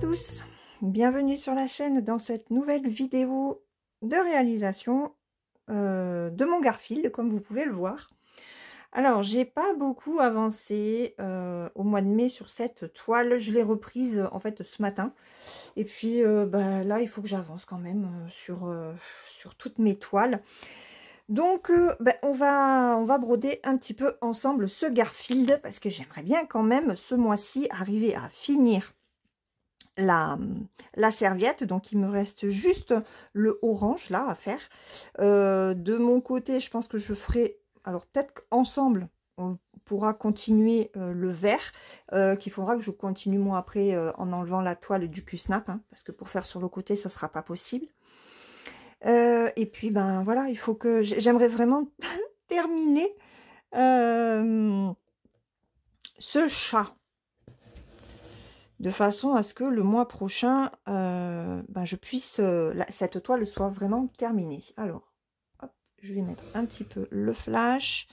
tous, bienvenue sur la chaîne dans cette nouvelle vidéo de réalisation de mon Garfield, comme vous pouvez le voir. Alors, j'ai pas beaucoup avancé au mois de mai sur cette toile, je l'ai reprise en fait ce matin. Et puis bah, là, il faut que j'avance quand même sur toutes mes toiles. Donc, ben, on va broder un petit peu ensemble ce Garfield, parce que j'aimerais bien quand même ce mois-ci arriver à finir la serviette. Donc il me reste juste le orange là à faire. De mon côté, je pense que je ferai, alors peut-être qu'ensemble on pourra continuer le vert, qu'il faudra que je continue moi après en enlevant la toile du Q-snap, hein, parce que pour faire sur le côté ça sera pas possible. Et puis ben voilà, il faut que j'aimerais vraiment terminer ce chat, de façon à ce que le mois prochain, ben je puisse, cette toile soit vraiment terminée. Alors, hop, je vais mettre un petit peu le flash.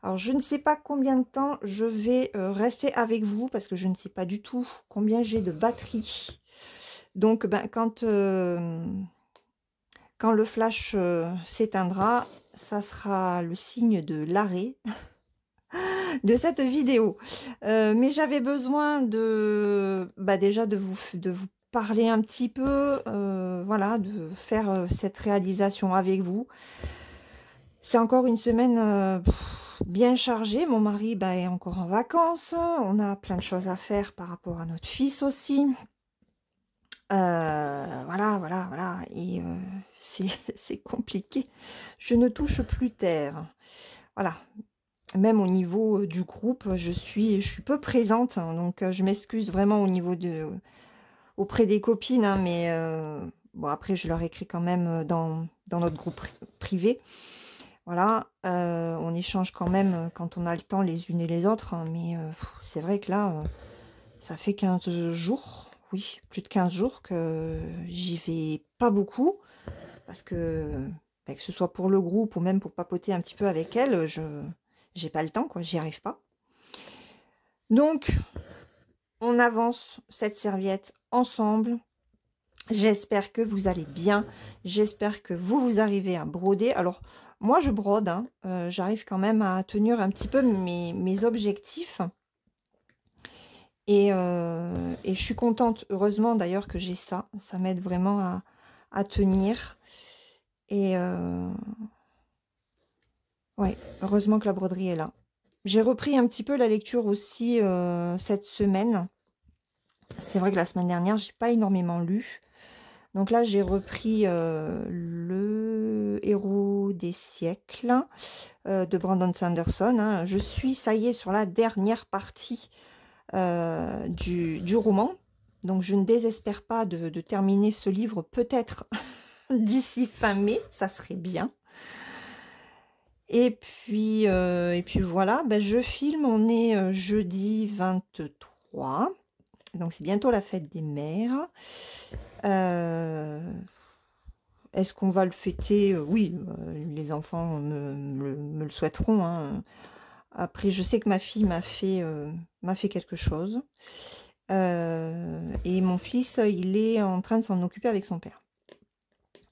Alors, je ne sais pas combien de temps je vais rester avec vous, parce que je ne sais pas du tout combien j'ai de batterie. Donc, ben, quand le flash s'éteindra, ça sera le signe de l'arrêt de cette vidéo. Mais j'avais besoin de déjà de vous parler un petit peu, voilà, de faire cette réalisation avec vous. C'est encore une semaine bien chargée. Mon mari est encore en vacances, on a plein de choses à faire par rapport à notre fils aussi. Voilà, et c'est compliqué, je ne touche plus terre, voilà. Même au niveau du groupe, je suis peu présente, hein, donc je m'excuse vraiment au niveau auprès des copines, hein, mais bon, après je leur écris quand même dans notre groupe privé. Voilà, on échange quand même quand on a le temps les unes et les autres, hein, mais c'est vrai que là, ça fait 15 jours, oui, plus de 15 jours que j'y vais pas beaucoup, parce que ce soit pour le groupe ou même pour papoter un petit peu avec elle, j'ai pas le temps, quoi, j'y arrive pas. Donc, on avance cette serviette ensemble. J'espère que vous allez bien. J'espère que vous arrivez à broder. Alors, moi, je brode, hein. J'arrive quand même à tenir un petit peu mes objectifs. Et je suis contente, heureusement d'ailleurs que j'ai ça. Ça m'aide vraiment à tenir. Et ouais, heureusement que la broderie est là. J'ai repris un petit peu la lecture aussi cette semaine. C'est vrai que la semaine dernière, j'ai pas énormément lu. Donc là, j'ai repris Le héros des siècles de Brandon Sanderson, hein. Je suis, ça y est, sur la dernière partie du roman. Donc je ne désespère pas de terminer ce livre, peut-être d'ici fin mai, ça serait bien. Et puis voilà, je filme, on est jeudi 23. Donc c'est bientôt la fête des mères. Est-ce qu'on va le fêter? Oui, les enfants me le souhaiteront, hein. Après, je sais que ma fille m'a fait quelque chose. Et mon fils, il est en train de s'en occuper avec son père.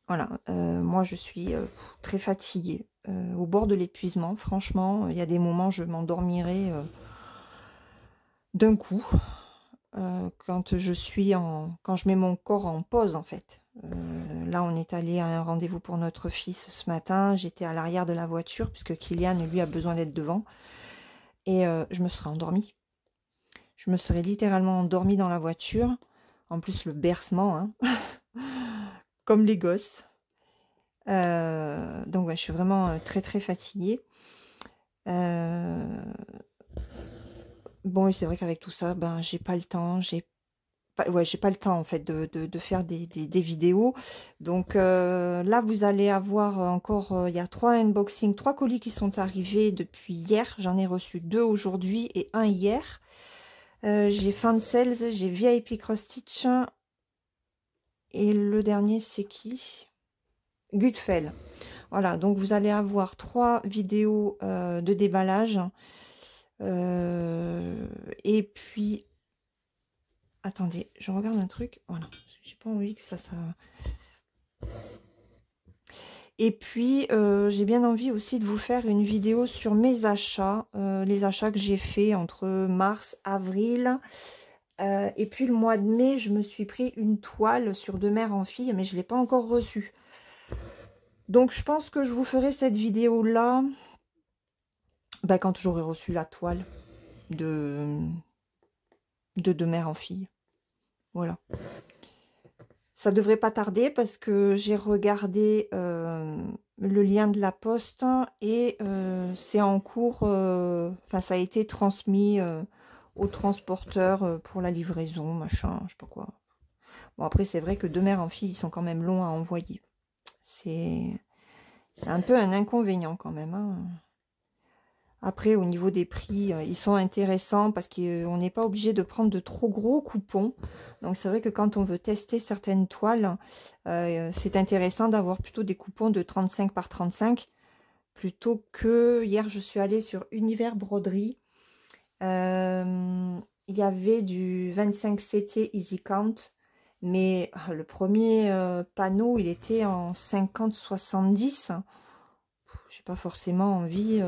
Voilà, moi je suis très fatiguée, au bord de l'épuisement. Franchement, il y a des moments, je m'endormirai d'un coup. Quand je mets mon corps en pause, en fait. Là, on est allé à un rendez-vous pour notre fils ce matin. J'étais à l'arrière de la voiture, puisque Kylian, lui, a besoin d'être devant. Et je me serais endormie. Je me serais littéralement endormie dans la voiture. En plus, le bercement, hein. Comme les gosses. Donc, ouais, je suis vraiment très, très fatiguée. Bon, et c'est vrai qu'avec tout ça, j'ai pas le temps, j'ai pas le temps en fait de faire des vidéos. Donc là, vous allez avoir encore, il y a 3 unboxings, 3 colis qui sont arrivés depuis hier. J'en ai reçu 2 aujourd'hui et 1 hier. J'ai Fan Sales, j'ai VIP Cross Stitch. Et le dernier, c'est qui? Gutfeld. Voilà, donc vous allez avoir 3 vidéos de déballage. Et puis, attendez, je regarde un truc. Voilà, j'ai pas envie que ça... Et puis, j'ai bien envie aussi de vous faire une vidéo sur mes achats, les achats que j'ai fait entre mars, avril, et puis le mois de mai, je me suis pris une toile sur de mère en fille, mais je ne l'ai pas encore reçue. Donc, je pense que je vous ferai cette vidéo-là quand j'aurai reçu la toile de mère en fille. Voilà. Ça devrait pas tarder parce que j'ai regardé le lien de la poste et c'est en cours, enfin ça a été transmis au transporteur pour la livraison, machin, je sais pas quoi. Bon après c'est vrai que de mère en fille, ils sont quand même longs à envoyer. C'est un peu un inconvénient quand même, hein. Après, au niveau des prix, ils sont intéressants parce qu'on n'est pas obligé de prendre de trop gros coupons. Donc, c'est vrai que quand on veut tester certaines toiles, c'est intéressant d'avoir plutôt des coupons de 35 par 35. Plutôt que, hier, je suis allée sur Univers Broderie. Il y avait du 25 CT Easy Count. Mais le premier panneau, il était en 50-70. J'ai pas forcément envie...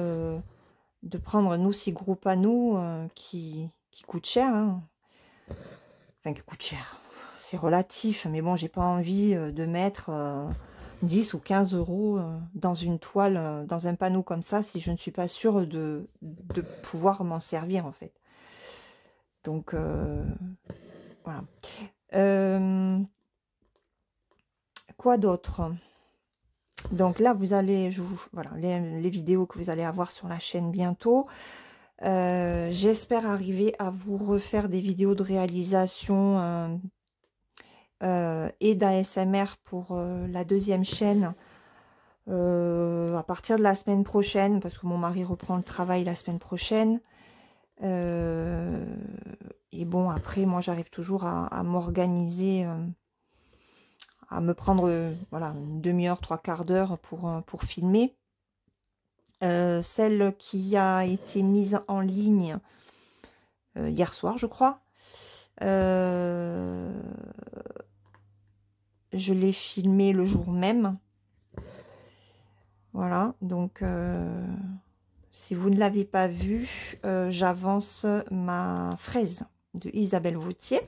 de prendre un aussi gros panneau qui coûte cher, hein. Enfin qui coûte cher, c'est relatif, mais bon, j'ai pas envie de mettre 10 ou 15 euros dans une toile, dans un panneau comme ça, si je ne suis pas sûre de pouvoir m'en servir en fait. Donc voilà. Quoi d'autre? Donc là, vous allez, voilà, les vidéos que vous allez avoir sur la chaîne bientôt. J'espère arriver à vous refaire des vidéos de réalisation et d'ASMR pour la deuxième chaîne à partir de la semaine prochaine, parce que mon mari reprend le travail la semaine prochaine. Et bon, après, moi, j'arrive toujours à m'organiser, à me prendre voilà, une demi-heure, trois quarts d'heure pour filmer. Celle qui a été mise en ligne hier soir, je crois. Je l'ai filmée le jour même. Voilà, donc si vous ne l'avez pas vue, j'avance ma fraise de Isabelle Vautier.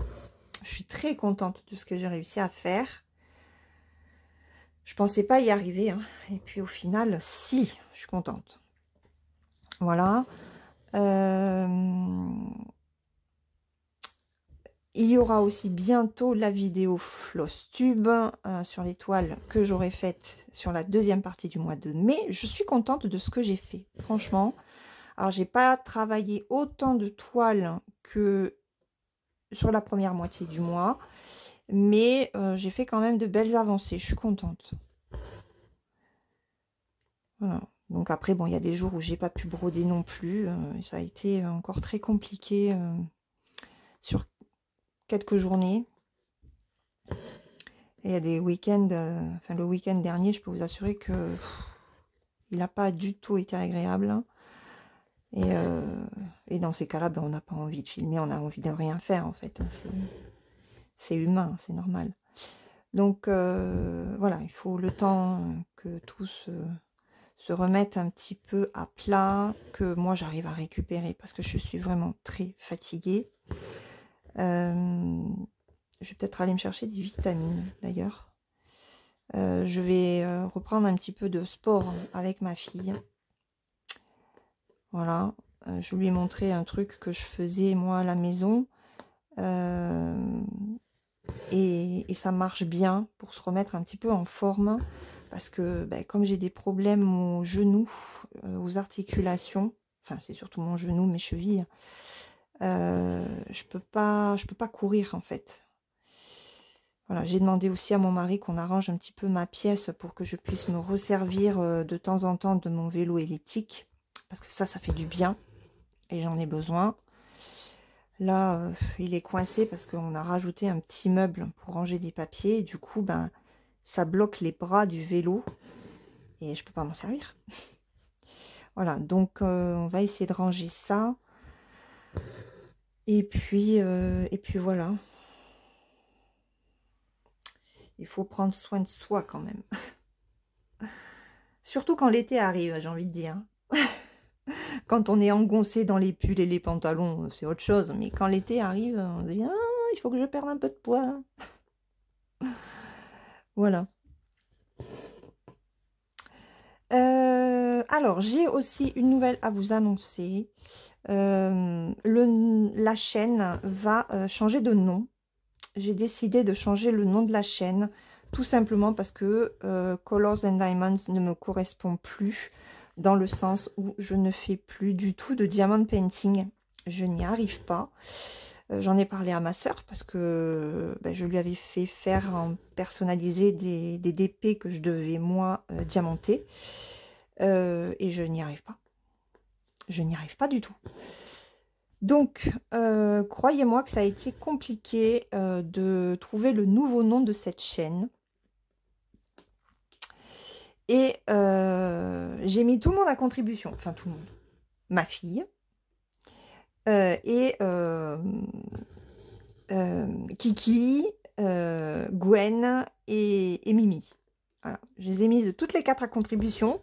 Je suis très contente de ce que j'ai réussi à faire. Je pensais pas y arriver, hein. Et puis au final, si, je suis contente. Voilà. Il y aura aussi bientôt la vidéo Floss Tube sur les toiles que j'aurai faites sur la deuxième partie du mois de mai. Je suis contente de ce que j'ai fait, franchement. Alors, j'ai pas travaillé autant de toiles que sur la première moitié du mois, mais j'ai fait quand même de belles avancées. Je suis contente. Voilà. Donc après, bon, il y a des jours où j'ai pas pu broder non plus. Ça a été encore très compliqué sur quelques journées. Et il y a des week-ends, enfin le week-end dernier, je peux vous assurer que il n'a pas du tout été agréable. Et dans ces cas-là, ben, on n'a pas envie de filmer, on a envie de rien faire en fait. C'est humain, c'est normal. Donc voilà, il faut le temps que tout se remette un petit peu à plat, que moi j'arrive à récupérer parce que je suis vraiment très fatiguée. Je vais peut-être aller me chercher des vitamines d'ailleurs. Je vais reprendre un petit peu de sport avec ma fille. Voilà. Je lui ai montré un truc que je faisais moi à la maison. Et ça marche bien pour se remettre un petit peu en forme. Parce que comme j'ai des problèmes aux genoux, aux articulations, enfin c'est surtout mon genou, mes chevilles, je peux pas courir en fait. Voilà, j'ai demandé aussi à mon mari qu'on arrange un petit peu ma pièce pour que je puisse me resservir de temps en temps de mon vélo elliptique. Parce que ça fait du bien et j'en ai besoin. Là, il est coincé parce qu'on a rajouté un petit meuble pour ranger des papiers. Et du coup, ça bloque les bras du vélo et je peux pas m'en servir. Voilà, donc on va essayer de ranger ça. Et puis voilà. Il faut prendre soin de soi quand même. Surtout quand l'été arrive, j'ai envie de dire. Quand on est engoncé dans les pulls et les pantalons, c'est autre chose. Mais quand l'été arrive, on dit « Ah, il faut que je perde un peu de poids. » Voilà. Alors, j'ai aussi une nouvelle à vous annoncer. La chaîne va changer de nom. J'ai décidé de changer le nom de la chaîne, tout simplement parce que Colors and Diamonds ne me correspond plus, dans le sens où je ne fais plus du tout de diamond painting. Je n'y arrive pas. J'en ai parlé à ma sœur parce que je lui avais fait faire en personnalisé des DP que je devais moi diamanter. Et je n'y arrive pas. Je n'y arrive pas du tout. Donc, croyez-moi que ça a été compliqué de trouver le nouveau nom de cette chaîne. Et j'ai mis tout le monde à contribution. Enfin, tout le monde. Ma fille. Et Kiki, Gwen et Mimi. Voilà. Je les ai mises toutes les 4 à contribution.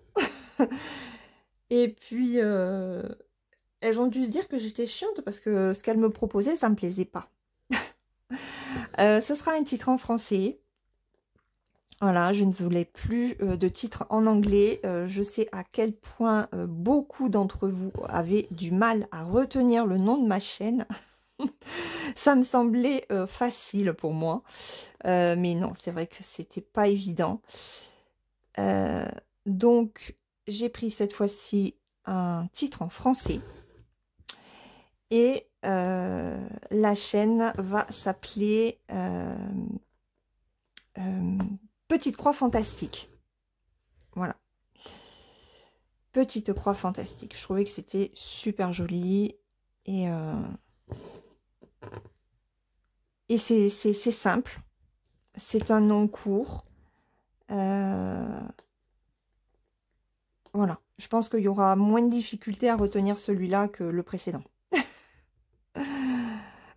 Et puis, elles ont dû se dire que j'étais chiante parce que ce qu'elles me proposaient, ça ne me plaisait pas. Ce sera un titre en français. Voilà, je ne voulais plus de titre en anglais. Je sais à quel point beaucoup d'entre vous avaient du mal à retenir le nom de ma chaîne. Ça me semblait facile pour moi. Mais non, c'est vrai que c'était pas évident. Donc, j'ai pris cette fois-ci un titre en français. Et la chaîne va s'appeler Petite Croix Fantastique. Voilà. Petite Croix Fantastique. Je trouvais que c'était super joli. Et c'est simple. C'est un nom court. Voilà. Je pense qu'il y aura moins de difficultés à retenir celui-là que le précédent.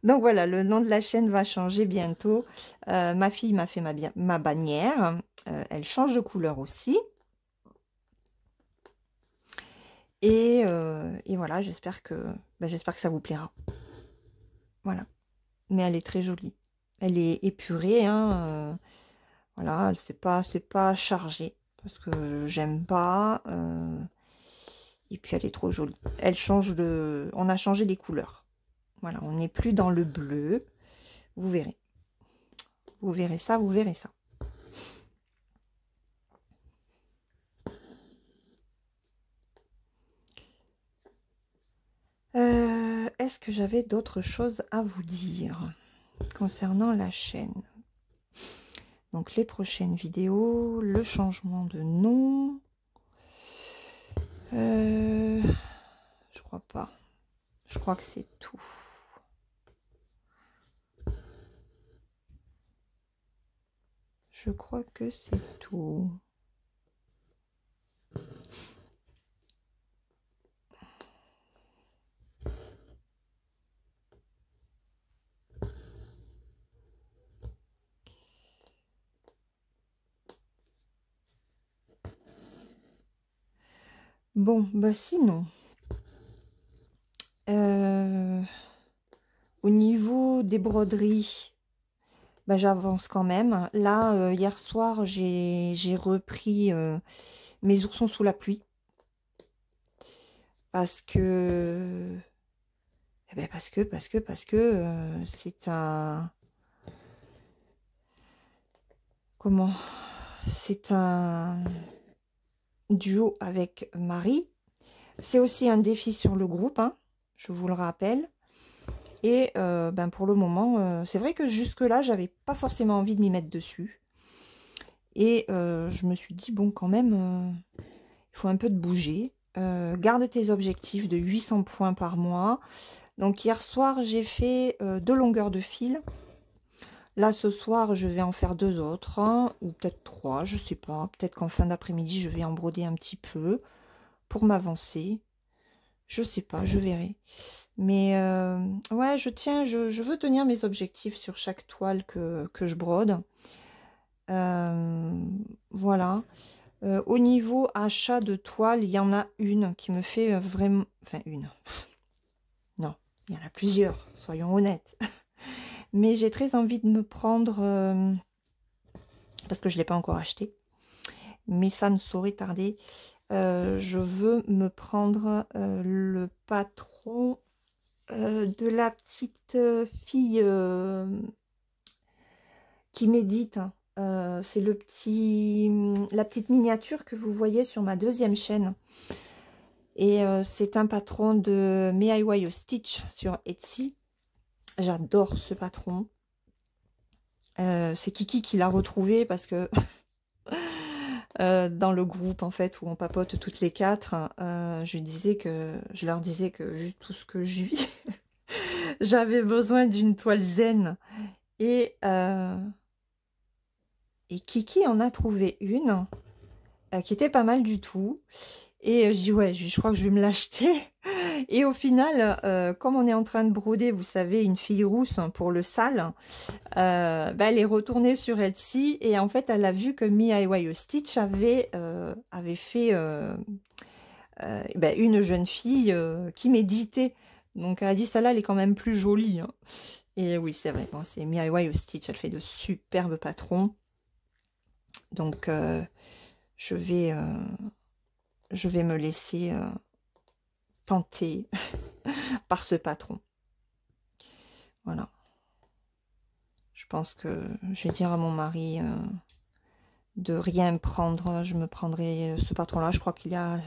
Donc voilà, le nom de la chaîne va changer bientôt. Ma fille m'a fait ma bannière. Elle change de couleur aussi. Et voilà, j'espère que ça vous plaira. Voilà. Mais elle est très jolie. Elle est épurée, hein. Voilà, c'est pas chargé. Parce que j'aime pas. Et puis elle est trop jolie. Elle change de. On a changé les couleurs. Voilà, on n'est plus dans le bleu. Vous verrez. Vous verrez ça, vous verrez ça. Est-ce que j'avais d'autres choses à vous dire concernant la chaîne? Donc les prochaines vidéos, le changement de nom. Je crois pas. Je crois que c'est tout. Je crois que c'est tout. Bon, bah sinon, au niveau des broderies, bah, j'avance quand même. Là, hier soir, j'ai repris mes oursons sous la pluie. Parce que... Eh ben parce que c'est un... Comment? C'est un duo avec Marie. C'est aussi un défi sur le groupe, hein, je vous le rappelle. Et pour le moment, c'est vrai que jusque-là, j'avais pas forcément envie de m'y mettre dessus. Et je me suis dit, bon, quand même, il faut un peu de bouger. Garde tes objectifs de 800 points par mois. Donc hier soir, j'ai fait 2 longueurs de fil. Là, ce soir, je vais en faire 2 autres, hein, ou peut-être 3, je sais pas. Peut-être qu'en fin d'après-midi, je vais en broder un petit peu pour m'avancer. Je sais pas, je verrai. Mais ouais, je veux tenir mes objectifs sur chaque toile que je brode. Voilà. Au niveau achat de toile, il y en a une qui me fait vraiment... Enfin, une. Non, il y en a plusieurs, soyons honnêtes. Mais j'ai très envie de me prendre... parce que je ne l'ai pas encore acheté. Mais ça ne saurait tarder. Je veux me prendre le patron de la petite fille qui médite. C'est la petite miniature que vous voyez sur ma deuxième chaîne. Et c'est un patron de MIY Stitch sur Etsy. J'adore ce patron. C'est Kiki qui l'a retrouvé parce que dans le groupe en fait où on papote toutes les quatre, je leur disais que vu tout ce que je vis, j'avais besoin d'une toile zen. Et, et Kiki en a trouvé une qui était pas mal du tout. Et je dis ouais, je crois que je vais me l'acheter. Et au final, comme on est en train de broder, vous savez, une fille rousse pour le sale, bah, elle est retournée sur Etsy et en fait, elle a vu que MIY Stitch avait fait bah, une jeune fille qui méditait. Donc elle a dit, celle-là, elle est quand même plus jolie, hein. Et oui, c'est vrai, bon, c'est MIY Stitch, elle fait de superbes patrons. Donc je vais me laisser tenter par ce patron. Voilà. Je pense que je vais dire à mon mari de rien me prendre. Je me prendrai ce patron-là. Je crois qu'il y a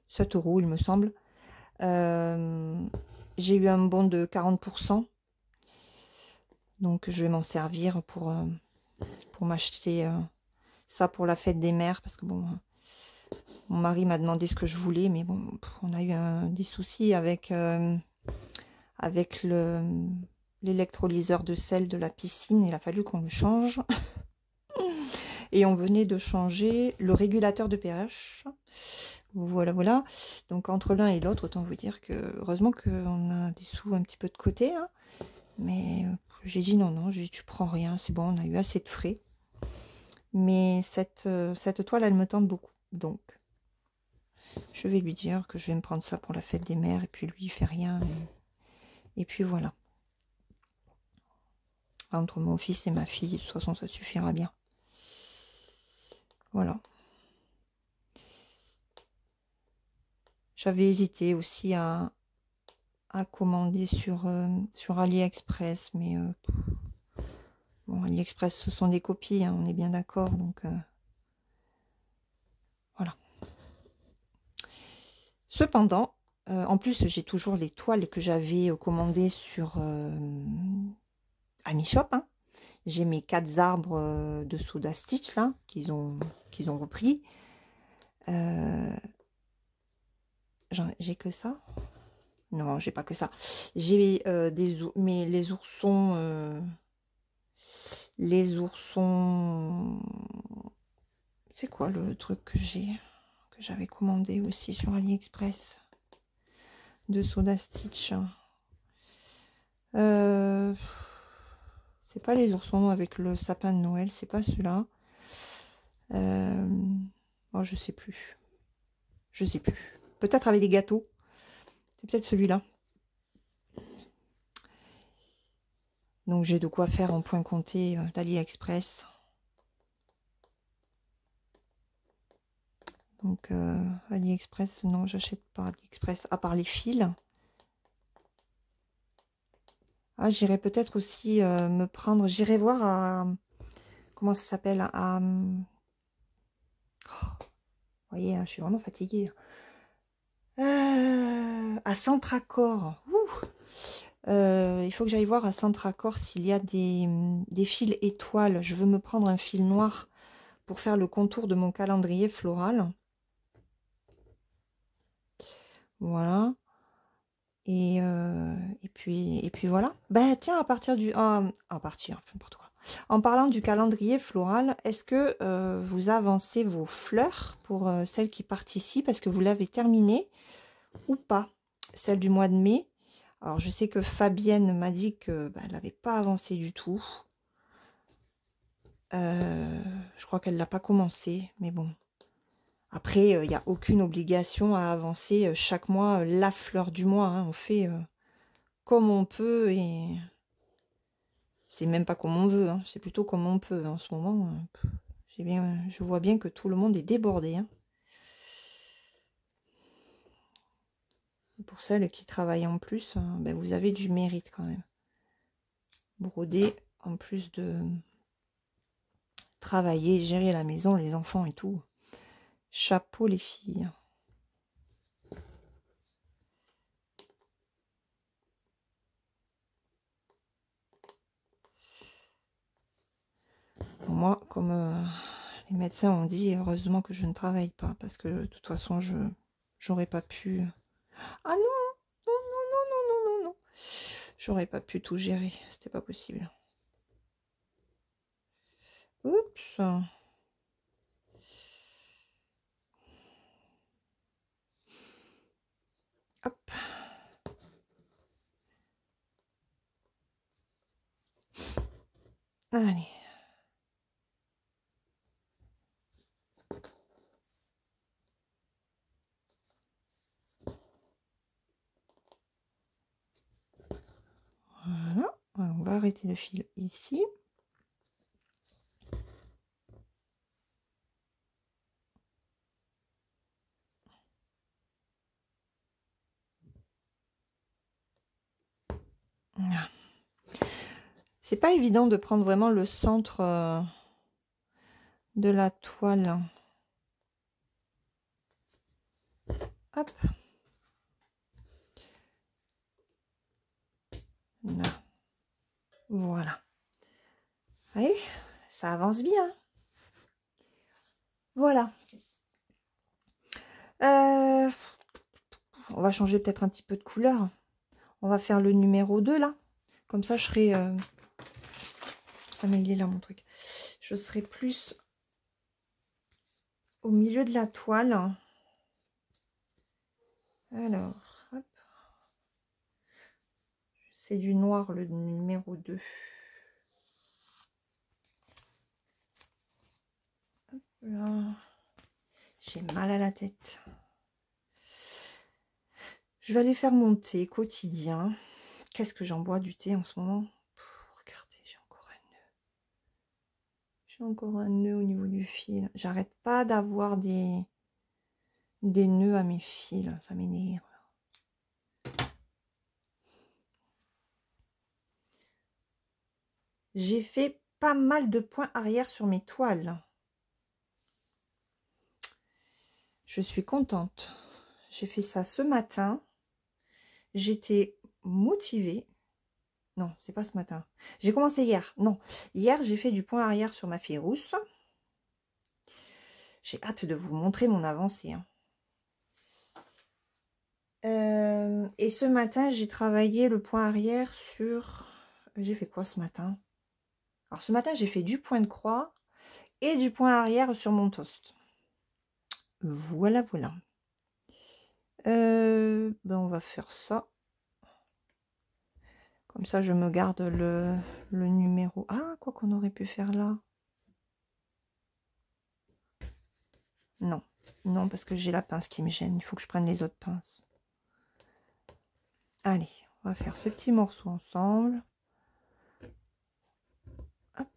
7 €, il me semble. J'ai eu un bon de 40%. Donc je vais m'en servir pour m'acheter ça pour la fête des mères. Parce que bon, mon mari m'a demandé ce que je voulais. Mais bon, on a eu des soucis avec l'électrolyseur de sel de la piscine. Il a fallu qu'on le change. Et on venait de changer le régulateur de pH. Voilà, voilà. Donc entre l'un et l'autre, autant vous dire que heureusement qu'on a des sous un petit peu de côté, hein. Mais j'ai dit non, non, j'ai dit tu prends rien, c'est bon, on a eu assez de frais. Mais cette toile, elle me tente beaucoup. Donc, je vais lui dire que je vais me prendre ça pour la fête des mères. Et puis lui, il fait rien. Et puis voilà. Entre mon fils et ma fille, de toute façon, ça suffira bien. Voilà. J'avais hésité aussi à commander sur AliExpress, mais bon, AliExpress, ce sont des copies, hein, on est bien d'accord, donc voilà. Cependant, en plus, j'ai toujours les toiles que j'avais commandées sur AmiShop, hein. J'ai mes 4 arbres de Soda Stitch, là, qu'ils ont repris. J'ai que ça? Non, j'ai pas que ça. J'ai mais les oursons... C'est quoi le truc que j'avais commandé aussi sur AliExpress de Soda Stitch? C'est pas les oursons avec le sapin de Noël, c'est pas ceux-là. Oh, je sais plus. Je sais plus. Peut-être avec les gâteaux. C'est peut-être celui-là. Donc j'ai de quoi faire en point compté d'AliExpress. Donc AliExpress, non, j'achète pas AliExpress, à part les fils. Ah, j'irai peut-être aussi me prendre, j'irai voir à, comment ça s'appelle, à, oh, vous voyez, hein, je suis vraiment fatiguée. À Centracor. Il faut que j'aille voir à Centracor s'il y a des fils étoiles. Je veux me prendre un fil noir pour faire le contour de mon calendrier floral. Voilà. Et puis voilà. Ben tiens, à partir du... n'importe quoi. En parlant du calendrier floral, est-ce que vous avancez vos fleurs pour celles qui participent? Est-ce que vous l'avez terminé ou pas? Celle du mois de mai. Alors je sais que Fabienne m'a dit que elle n'avait pas avancé du tout. Je crois qu'elle l'a pas commencé, mais bon. Après, il n'y a aucune obligation à avancer chaque mois la fleur du mois, hein. On fait comme on peut et c'est même pas comme on veut, hein. C'est plutôt comme on peut en ce moment. Je vois bien que tout le monde est débordé, hein. Pour celles qui travaillent en plus, ben vous avez du mérite quand même. Broder en plus de travailler, gérer la maison, les enfants et tout. Chapeau les filles. Moi, comme les médecins ont dit, heureusement que je ne travaille pas, parce que de toute façon, j'aurais pas pu... Ah non, non, non, non, non, non, non, non. J'aurais pas pu tout gérer, c'était pas possible. Oups. Hop. Allez. Voilà. On va arrêter le fil ici. Voilà. C'est pas évident de prendre vraiment le centre de la toile. Hop. Là. Voilà. Allez, ça avance bien. Voilà. On va changer peut-être un petit peu de couleur. On va faire le numéro 2 là. Comme ça, je serai... Ah mais il est là mon truc. Je serai plus au milieu de la toile. Alors, hop. C'est du noir le numéro 2. Hop là. J'ai mal à la tête. Je vais aller faire mon thé quotidien. Qu'est-ce que j'en bois du thé en ce moment? Regardez, j'ai encore un nœud. J'ai encore un nœud au niveau du fil. J'arrête pas d'avoir des nœuds à mes fils. Ça m'énerve. J'ai fait pas mal de points arrière sur mes toiles. Je suis contente. J'ai fait ça ce matin. J'étais motivée. Non, c'est pas ce matin. J'ai commencé hier. Non, hier, j'ai fait du point arrière sur ma fille rousse. J'ai hâte de vous montrer mon avancée, hein. Et ce matin, j'ai travaillé le point arrière sur... J'ai fait quoi ce matin? Alors, ce matin, j'ai fait du point de croix et du point arrière sur mon toast. Voilà, voilà. Ben, on va faire ça. Comme ça, je me garde le numéro. Ah, quoi qu'on aurait pu faire là. Non, non, parce que j'ai la pince qui me gêne. Il faut que je prenne les autres pinces. Allez, on va faire ce petit morceau ensemble. Hop.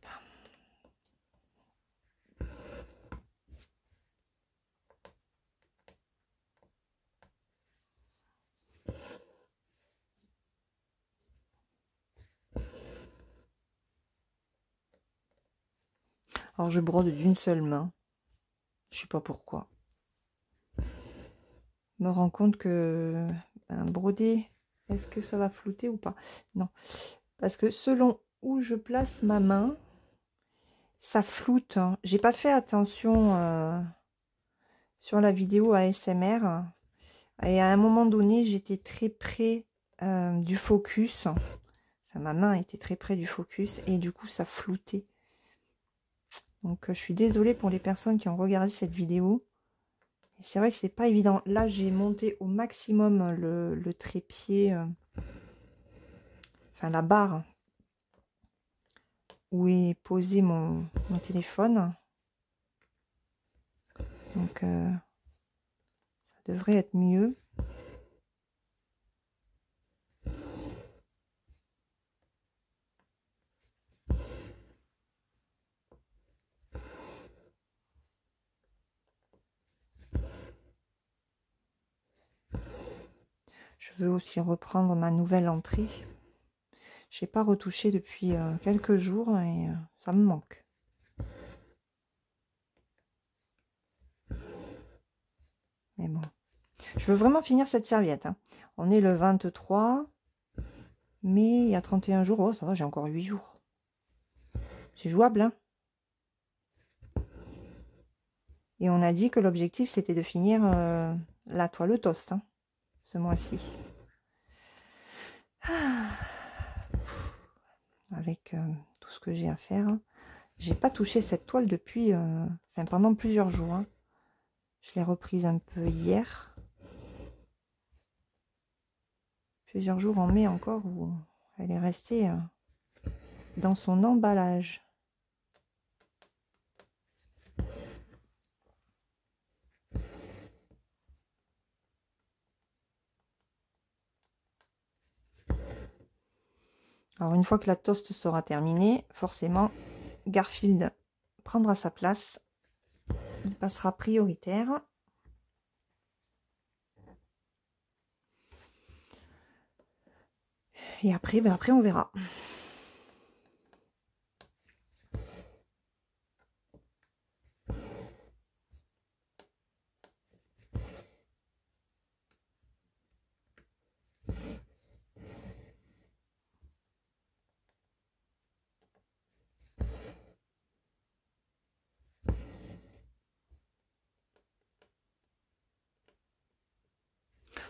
Alors, je brode d'une seule main. Je sais pas pourquoi. Je me rends compte que broder, est-ce que ça va flouter ou pas? Non. Parce que selon où je place ma main, ça floute, hein. J'ai pas fait attention sur la vidéo ASMR. Et à un moment donné, j'étais très près du focus. Enfin, ma main était très près du focus et du coup, ça floutait. Donc, je suis désolée pour les personnes qui ont regardé cette vidéo. C'est vrai que c'est pas évident. Là, j'ai monté au maximum le trépied, enfin la barre où est posé mon téléphone. Donc, ça devrait être mieux. Je veux aussi reprendre ma nouvelle entrée. Je n'ai pas retouché depuis quelques jours et ça me manque. Mais bon. Je veux vraiment finir cette serviette. Hein. On est le 23, mais il y a 31 jours. Oh, ça va, j'ai encore 8 jours. C'est jouable, hein. Et on a dit que l'objectif, c'était de finir la toile toast, hein, ce mois-ci. Avec tout ce que j'ai à faire. J'ai pas touché cette toile depuis, enfin pendant plusieurs jours. Hein. Je l'ai reprise un peu hier. Plusieurs jours en mai encore où elle est restée dans son emballage. Alors une fois que la toast sera terminée, forcément Garfield prendra sa place. Il passera prioritaire. Et après, après on verra.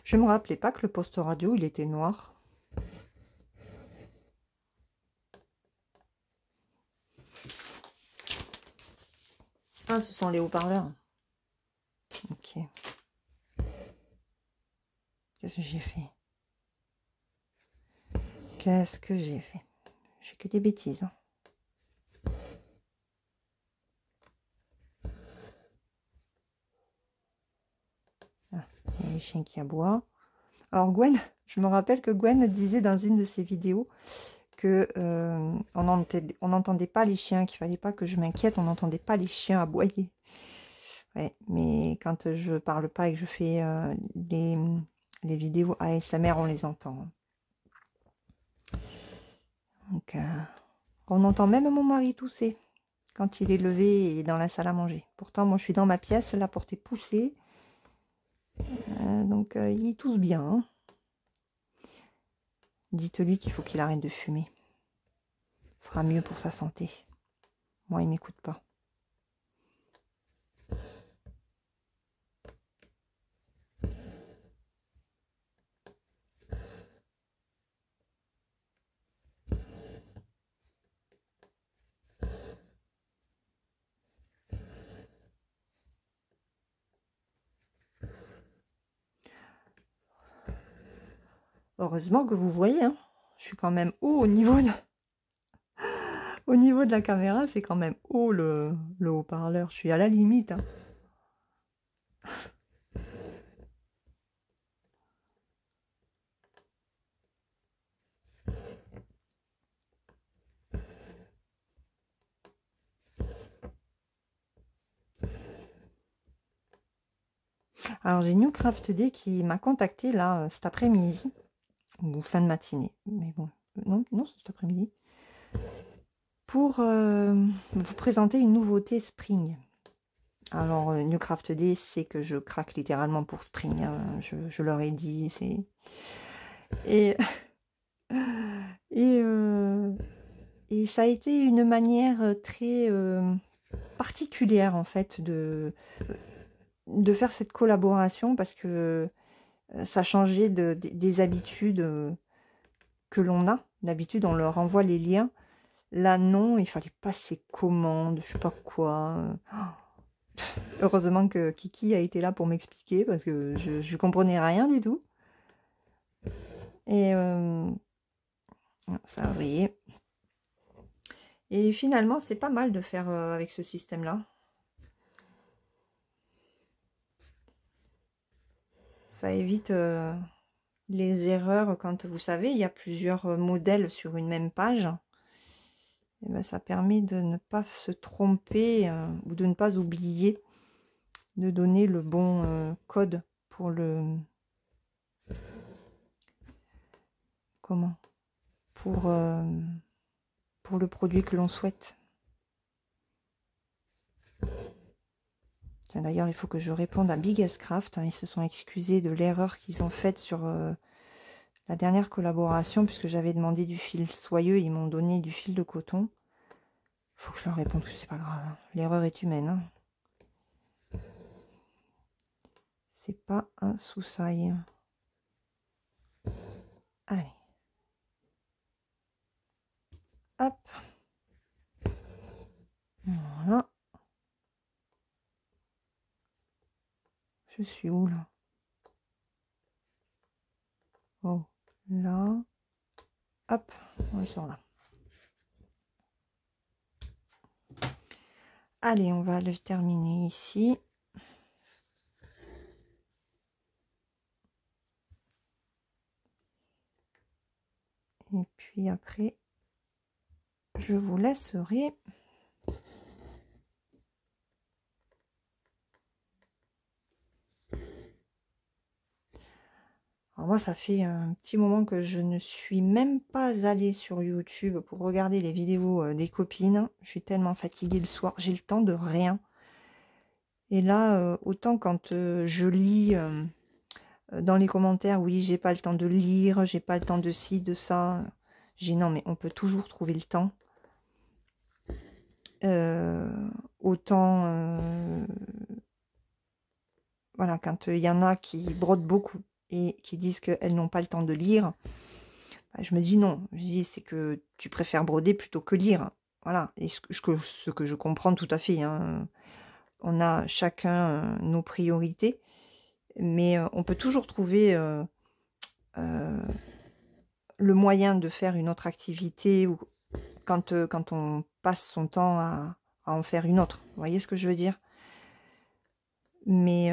Je me rappelais pas que le poste radio, il était noir. Ah, ce sont les haut-parleurs. Ok. Qu'est-ce que j'ai fait? Qu'est-ce que j'ai fait? J'ai que des bêtises. Hein. Ah, il y a les chiens qui aboient. Alors Gwen, je me rappelle que Gwen disait dans une de ses vidéos que on n'entendait pas les chiens, qu'il fallait pas que je m'inquiète, on n'entendait pas les chiens aboyer. Ouais, mais quand je parle pas et que je fais les vidéos ASMR, on les entend. Donc, on entend même mon mari tousser quand il est levé et dans la salle à manger. Pourtant, moi, je suis dans ma pièce, la porte est poussée. Donc, il tousse bien. Hein. Dites-lui qu'il faut qu'il arrête de fumer. Ce sera mieux pour sa santé. Moi, il m'écoute pas. Heureusement que vous voyez, hein. Je suis quand même haut au niveau de la caméra, c'est quand même haut le haut-parleur. Je suis à la limite. Hein. Alors j'ai Newcraft D qui m'a contacté là cet après-midi, ou fin de matinée, mais bon, non, c'est cet après-midi, pour vous présenter une nouveauté Spring. Alors Newcraft D, c'est que je craque littéralement pour Spring, hein, je leur ai dit, c'est... Et... et ça a été une manière très particulière en fait de faire cette collaboration parce que ça changeait des habitudes que l'on a. D'habitude, on leur envoie les liens. Là, non, il fallait passer commande, je sais pas quoi. Heureusement que Kiki a été là pour m'expliquer parce que je comprenais rien du tout. Et ça, vous voyez. Et finalement, c'est pas mal de faire avec ce système-là. Ça évite les erreurs quand, vous savez, il y a plusieurs modèles sur une même page. Et ben, ça permet de ne pas se tromper ou de ne pas oublier de donner le bon code pour le... Comment? Pour le produit que l'on souhaite. D'ailleurs, il faut que je réponde à Biggest-Craft. Ils se sont excusés de l'erreur qu'ils ont faite sur la dernière collaboration, puisque j'avais demandé du fil soyeux, ils m'ont donné du fil de coton. Il faut que je leur réponde que c'est pas grave. Hein. L'erreur est humaine. Hein. C'est pas un souci. Allez. Hop. Voilà. Je suis où là? Oh, là. Hop, ils sont là. Allez, on va le terminer ici. Et puis après, je vous laisserai. Alors moi, ça fait un petit moment que je ne suis même pas allée sur YouTube pour regarder les vidéos des copines. Je suis tellement fatiguée le soir, j'ai le temps de rien. Et là, autant quand je lis dans les commentaires, oui, j'ai pas le temps de lire, j'ai pas le temps de ci, de ça. J'ai non, mais on peut toujours trouver le temps. Autant, voilà, quand il y en a qui brodent beaucoup et qui disent qu'elles n'ont pas le temps de lire, bah, je me dis non. Je dis c'est que tu préfères broder plutôt que lire. Voilà, et ce que je comprends tout à fait. Hein. On a chacun nos priorités, mais on peut toujours trouver le moyen de faire une autre activité ou quand on passe son temps à en faire une autre. Vous voyez ce que je veux dire? Mais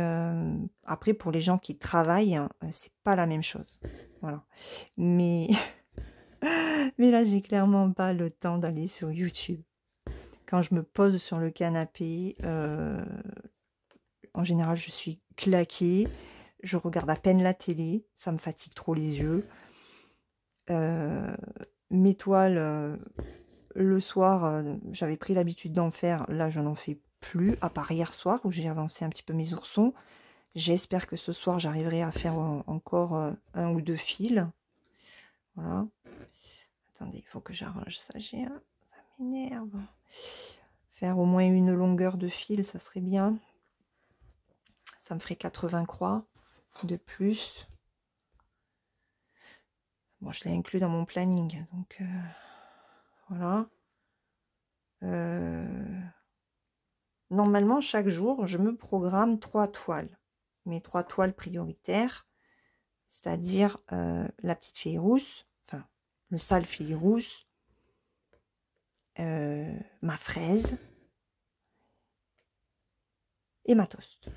après, pour les gens qui travaillent, c'est pas la même chose. Voilà. Mais, mais là, j'ai clairement pas le temps d'aller sur YouTube. Quand je me pose sur le canapé, en général, je suis claquée. Je regarde à peine la télé. Ça me fatigue trop les yeux. Mes toiles, le soir, j'avais pris l'habitude d'en faire. Là, je n'en fais plus, à part hier soir où j'ai avancé un petit peu mes oursons. J'espère que ce soir, j'arriverai à faire encore un ou deux fils. Voilà. Attendez, il faut que j'arrange ça. Ça m'énerve. Faire au moins une longueur de fil, ça serait bien. Ça me ferait 80 croix de plus. Bon, je l'ai inclus dans mon planning. Donc, voilà. Normalement, chaque jour, je me programme 3 toiles. Mes 3 toiles prioritaires, c'est-à-dire la petite fille rousse, enfin, le sale fille rousse, ma fraise et ma toast.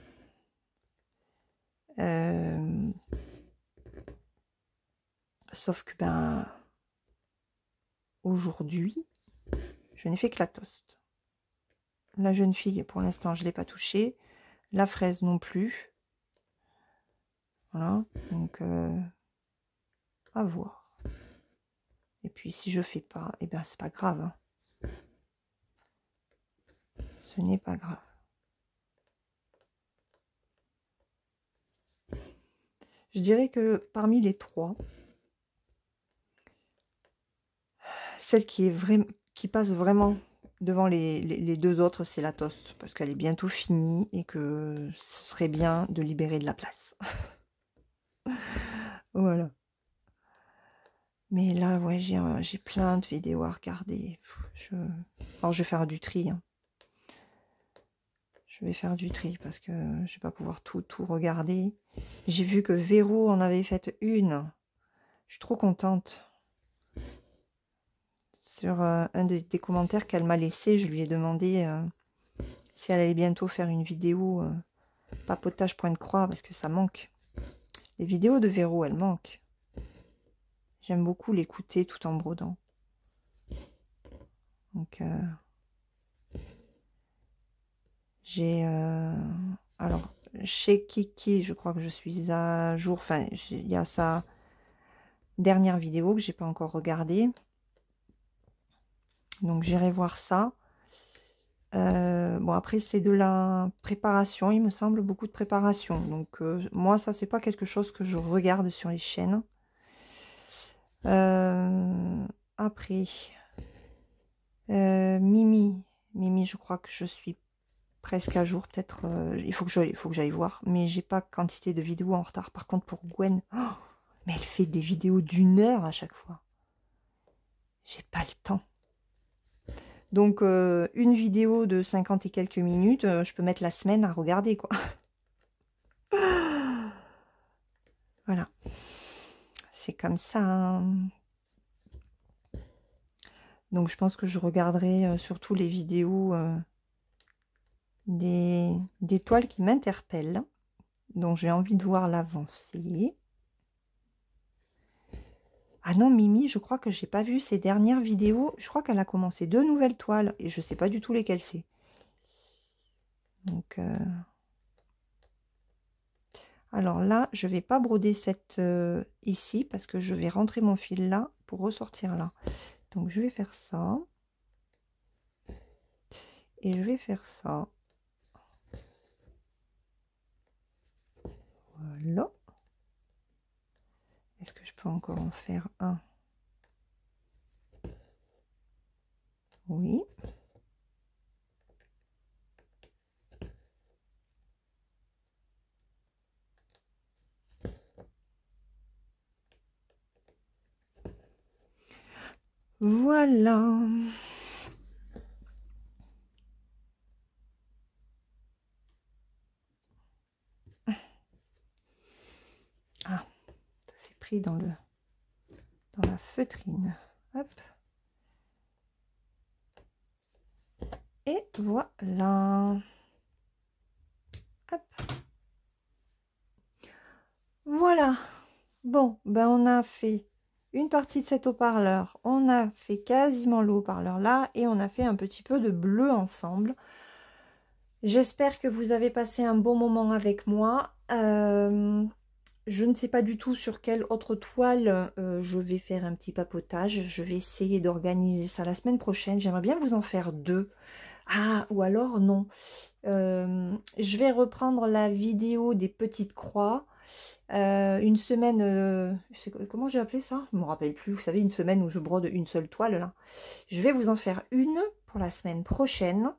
Sauf que ben aujourd'hui, je n'ai fait que la toast. La jeune fille, pour l'instant, je ne l'ai pas touchée. La fraise non plus. Voilà, donc à voir. Et puis si je fais pas, eh ben c'est pas grave. Hein. Ce n'est pas grave. Je dirais que parmi les 3, celle qui passe vraiment devant les 2 autres, c'est la toast, parce qu'elle est bientôt finie et que ce serait bien de libérer de la place. Voilà. Mais là, ouais, j'ai plein de vidéos à regarder. Alors, je vais faire du tri. Hein. Je vais faire du tri parce que je vais pas pouvoir tout regarder. J'ai vu que Véro en avait fait une. Je suis trop contente. sur un des commentaires qu'elle m'a laissé. Je lui ai demandé si elle allait bientôt faire une vidéo papotage point de croix, parce que ça manque. Les vidéos de Véro, elles manquent. J'aime beaucoup l'écouter tout en brodant. Donc, j'ai... alors, chez Kiki, je crois que je suis à jour. Enfin, il y a sa dernière vidéo que j'ai pas encore regardée. Donc, j'irai voir ça. Bon, après, c'est de la préparation, il me semble, beaucoup de préparation. Donc, moi, ça, c'est pas quelque chose que je regarde sur les chaînes. Après, Mimi, je crois que je suis presque à jour. Peut-être, il faut que j'aille voir. Mais j'ai pas quantité de vidéos en retard. Par contre, pour Gwen, oh, mais elle fait des vidéos d'1 heure à chaque fois. J'ai pas le temps. Donc, une vidéo de 50 et quelques minutes, je peux mettre la semaine à regarder, quoi. Voilà. C'est comme ça. Hein. Donc, je pense que je regarderai surtout les vidéos des toiles qui m'interpellent. Donc, j'ai envie de voir l'avancée. Ah non, Mimi, je crois que j'ai pas vu ses dernières vidéos. Je crois qu'elle a commencé 2 nouvelles toiles et je sais pas du tout lesquelles c'est. Donc, alors là, je vais pas broder cette ici parce que je vais rentrer mon fil là pour ressortir là. Donc, je vais faire ça. Et je vais faire ça. Voilà. Est-ce que je peux encore en faire un? Oui. Voilà. Ah, ça s'est pris dans la feutrine. Hop. Et voilà. Hop. Voilà. Bon, ben on a fait une partie de cet haut-parleur. On a fait quasiment le haut-parleur là. Et on a fait un petit peu de bleu ensemble. J'espère que vous avez passé un bon moment avec moi. Je ne sais pas du tout sur quelle autre toile je vais faire un petit papotage. Je vais essayer d'organiser ça la semaine prochaine. J'aimerais bien vous en faire 2. Ah, ou alors non. Je vais reprendre la vidéo des petites croix. Une semaine, comment j'ai appelé ça? Je ne me rappelle plus. Vous savez, une semaine où je brode une seule toile là. Je vais vous en faire une pour la semaine prochaine.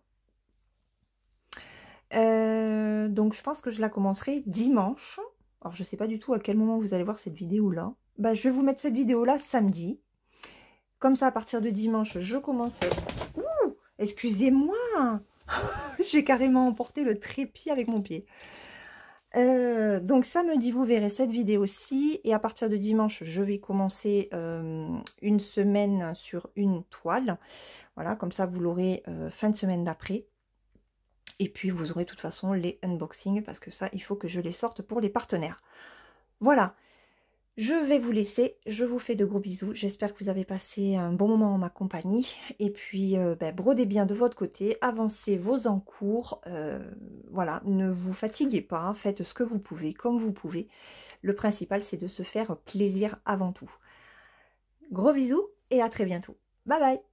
Donc je pense que je la commencerai dimanche. Alors je sais pas du tout à quel moment vous allez voir cette vidéo là. Bah, je vais vous mettre cette vidéo là samedi. Comme ça à partir de dimanche je commence. Ouh, excusez-moi. J'ai carrément emporté le trépied avec mon pied. Donc samedi vous verrez cette vidéo-ci. Et à partir de dimanche je vais commencer une semaine sur une toile. Voilà, comme ça vous l'aurez fin de semaine d'après. Et puis, vous aurez de toute façon les unboxings parce que ça, il faut que je les sorte pour les partenaires. Voilà, je vais vous laisser. Je vous fais de gros bisous. J'espère que vous avez passé un bon moment en ma compagnie. Et puis, brodez bien de votre côté. Avancez vos encours. Voilà, ne vous fatiguez pas. Faites ce que vous pouvez, comme vous pouvez. Le principal, c'est de se faire plaisir avant tout. Gros bisous et à très bientôt. Bye bye!